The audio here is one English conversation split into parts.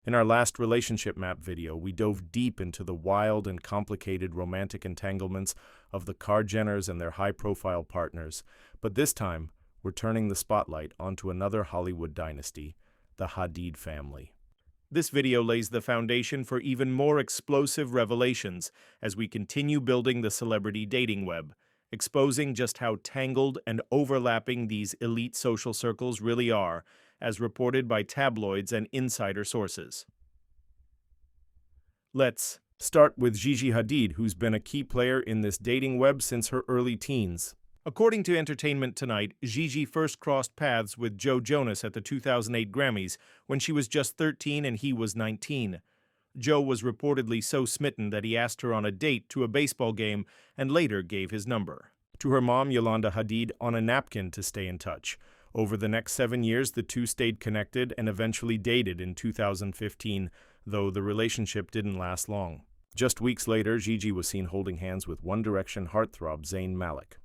In our last relationship map video, we dove deep into the wild and complicated romantic entanglements of the KarJenners and their high-profile partners, but this time, we're turning the spotlight onto another Hollywood dynasty, the Hadid family. This video lays the foundation for even more explosive revelations as we continue building the celebrity dating web, exposing just how tangled and overlapping these elite social circles really are, as reported by tabloids and insider sources. Let's start with Gigi Hadid, who's been a key player in this dating web since her early teens. According to Entertainment Tonight, Gigi first crossed paths with Joe Jonas at the 2008 Grammys when she was just 13 and he was 19. Joe was reportedly so smitten that he asked her on a date to a baseball game and later gave his number to her mom, Yolanda Hadid, on a napkin to stay in touch. Over the next 7 years, the two stayed connected and eventually dated in 2015, though the relationship didn't last long. Just weeks later, Gigi was seen holding hands with One Direction heartthrob Zayn Malik.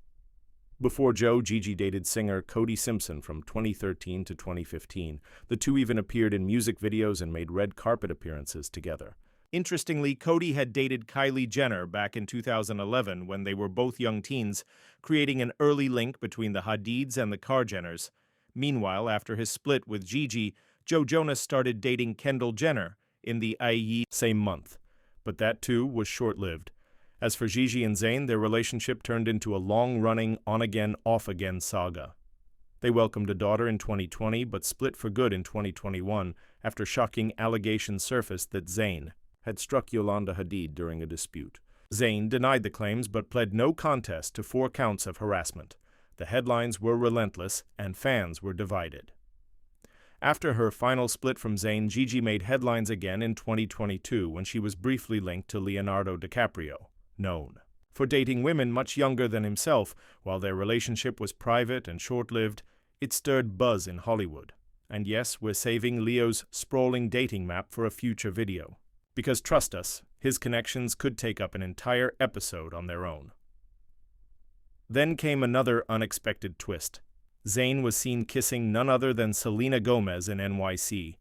Before Joe, Gigi dated singer Cody Simpson from 2013 to 2015. The two even appeared in music videos and made red carpet appearances together. Interestingly, Cody had dated Kylie Jenner back in 2011 when they were both young teens, creating an early link between the Hadids and the KarJenners. Meanwhile, after his split with Gigi, Joe Jonas started dating Kendall Jenner in the same month. But that too was short-lived. As for Gigi and Zayn, their relationship turned into a long-running on-again, off-again saga. They welcomed a daughter in 2020 but split for good in 2021 after shocking allegations surfaced that Zayn had struck Yolanda Hadid during a dispute. Zayn denied the claims but pled no contest to 4 counts of harassment. The headlines were relentless and fans were divided. After her final split from Zayn, Gigi made headlines again in 2022 when she was briefly linked to Leonardo DiCaprio, known for dating women much younger than himself. While their relationship was private and short-lived, it stirred buzz in Hollywood. And yes, we're saving Leo's sprawling dating map for a future video. Because trust us, his connections could take up an entire episode on their own. Then came another unexpected twist. Zayn was seen kissing none other than Selena Gomez in NYC.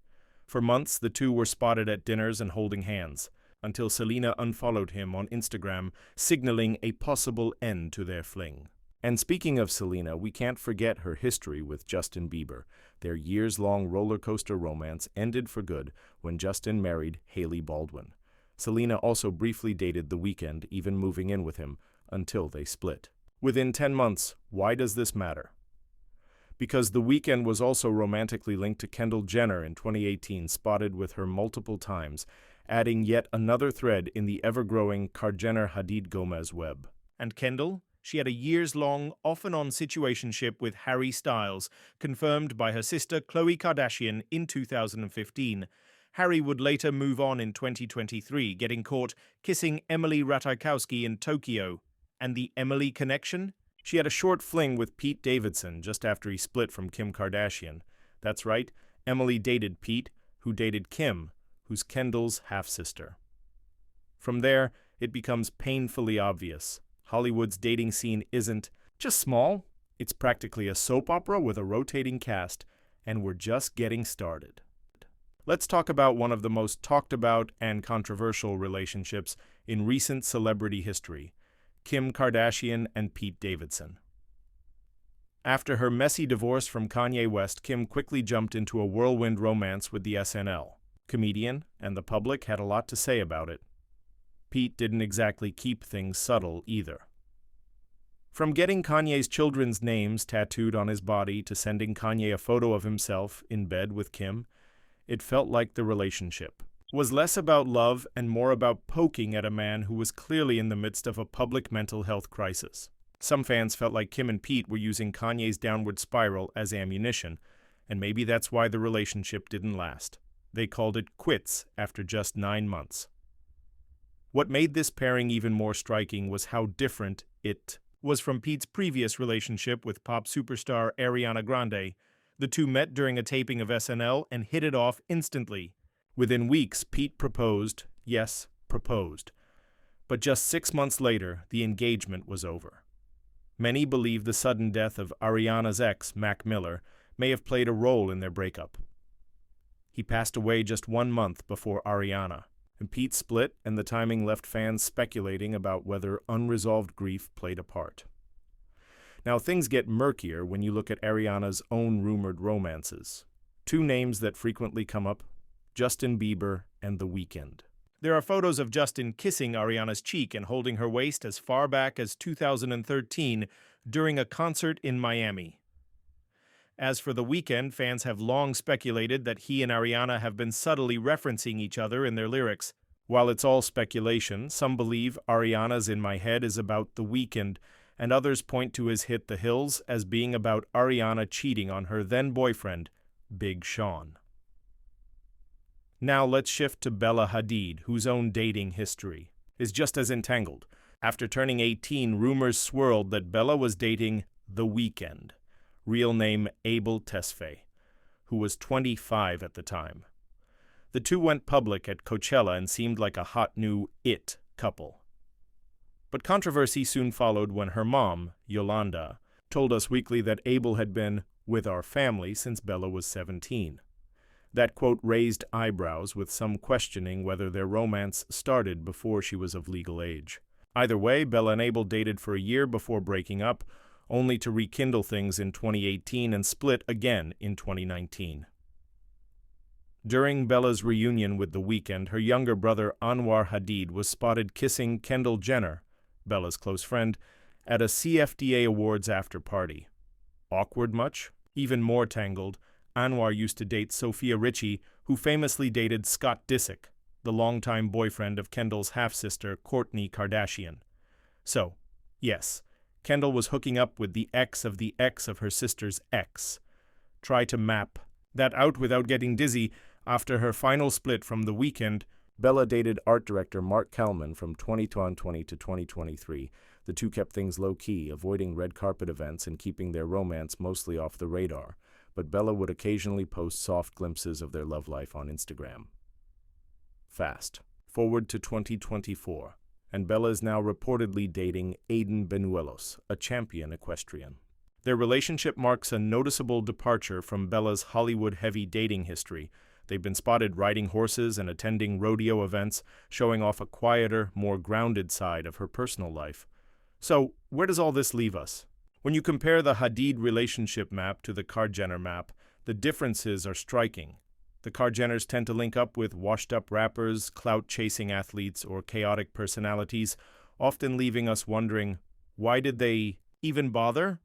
For months, the two were spotted at dinners and holding hands, until Selena unfollowed him on Instagram, signaling a possible end to their fling. And speaking of Selena, we can't forget her history with Justin Bieber. Their years-long roller coaster romance ended for good when Justin married Hailey Baldwin. Selena also briefly dated The Weeknd, even moving in with him, until they split. Within 10 months, why does this matter? Because The Weeknd was also romantically linked to Kendall Jenner in 2018, spotted with her multiple times, adding yet another thread in the ever-growing KarJenner Hadid Gomez web. And Kendall? She had a years-long, off-and-on situationship with Harry Styles, confirmed by her sister Khloe Kardashian in 2015. Harry would later move on in 2023, getting caught kissing Emily Ratajkowski in Tokyo. And the Emily connection? She had a short fling with Pete Davidson just after he split from Kim Kardashian. That's right, Emily dated Pete, who dated Kim, who's Kendall's half-sister. From there, it becomes painfully obvious. Hollywood's dating scene isn't just small, it's practically a soap opera with a rotating cast, and we're just getting started. Let's talk about one of the most talked about and controversial relationships in recent celebrity history, Kim Kardashian and Pete Davidson. After her messy divorce from Kanye West, Kim quickly jumped into a whirlwind romance with the SNL comedian, and the public had a lot to say about it. Pete didn't exactly keep things subtle either. From getting Kanye's children's names tattooed on his body to sending Kanye a photo of himself in bed with Kim, it felt like the relationship was less about love and more about poking at a man who was clearly in the midst of a public mental health crisis. Some fans felt like Kim and Pete were using Kanye's downward spiral as ammunition, and maybe that's why the relationship didn't last. They called it quits after just 9 months. What made this pairing even more striking was how different it was from Pete's previous relationship with pop superstar Ariana Grande. The two met during a taping of SNL and hit it off instantly. Within weeks, Pete proposed, yes, proposed. But just 6 months later, the engagement was over. Many believe the sudden death of Ariana's ex, Mac Miller, may have played a role in their breakup. He passed away just 1 month before Ariana, and Pete split, and the timing left fans speculating about whether unresolved grief played a part. Now, things get murkier when you look at Ariana's own rumored romances. 2 names that frequently come up: Justin Bieber and The Weeknd. There are photos of Justin kissing Ariana's cheek and holding her waist as far back as 2013 during a concert in Miami. As for The Weeknd, fans have long speculated that he and Ariana have been subtly referencing each other in their lyrics. While it's all speculation, some believe Ariana's In My Head is about The Weeknd, and others point to his hit The Hills as being about Ariana cheating on her then-boyfriend, Big Sean. Now let's shift to Bella Hadid, whose own dating history is just as entangled. After turning 18, rumors swirled that Bella was dating The Weeknd, real name Abel Tesfaye, who was 25 at the time. The two went public at Coachella and seemed like a hot new it couple. But controversy soon followed when her mom, Yolanda, told Us Weekly that Abel had been with our family since Bella was 17. That quote raised eyebrows, with some questioning whether their romance started before she was of legal age. Either way, Bella and Abel dated for a year before breaking up, only to rekindle things in 2018 and split again in 2019. During Bella's reunion with The Weeknd, her younger brother Anwar Hadid was spotted kissing Kendall Jenner, Bella's close friend, at a CFDA Awards after-party. Awkward much? Even more tangled, Anwar used to date Sophia Richie, who famously dated Scott Disick, the longtime boyfriend of Kendall's half-sister Kourtney Kardashian. So, yes, Kendall was hooking up with the ex of her sister's ex. Try to map that out without getting dizzy. After her final split from The Weeknd, Bella dated art director Mark Kalman from 2020 to 2023. The two kept things low-key, avoiding red carpet events and keeping their romance mostly off the radar, but Bella would occasionally post soft glimpses of their love life on Instagram. Fast forward to 2024, and Bella is now reportedly dating Aiden Benuelos, a champion equestrian. Their relationship marks a noticeable departure from Bella's Hollywood-heavy dating history. They've been spotted riding horses and attending rodeo events, showing off a quieter, more grounded side of her personal life. So, where does all this leave us? When you compare the Hadid relationship map to the KarJenner map, the differences are striking. The KarJenners tend to link up with washed-up rappers, clout-chasing athletes, or chaotic personalities, often leaving us wondering, why did they even bother?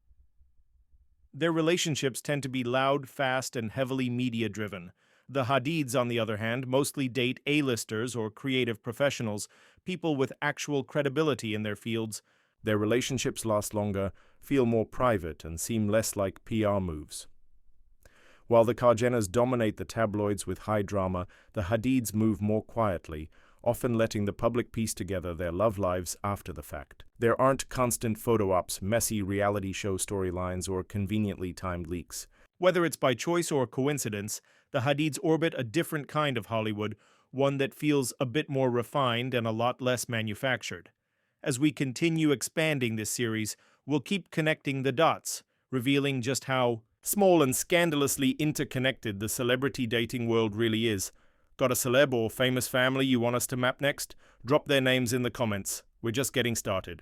Their relationships tend to be loud, fast, and heavily media-driven. The Hadids, on the other hand, mostly date A-listers or creative professionals, people with actual credibility in their fields. Their relationships last longer, feel more private, and seem less like PR moves. While the KarJenners dominate the tabloids with high drama, the Hadids move more quietly, often letting the public piece together their love lives after the fact. There aren't constant photo ops, messy reality show storylines, or conveniently timed leaks. Whether it's by choice or coincidence, the Hadids orbit a different kind of Hollywood, one that feels a bit more refined and a lot less manufactured. As we continue expanding this series, we'll keep connecting the dots, revealing just how small and scandalously interconnected the celebrity dating world really is. Got a celeb or famous family you want us to map next? Drop their names in the comments. We're just getting started.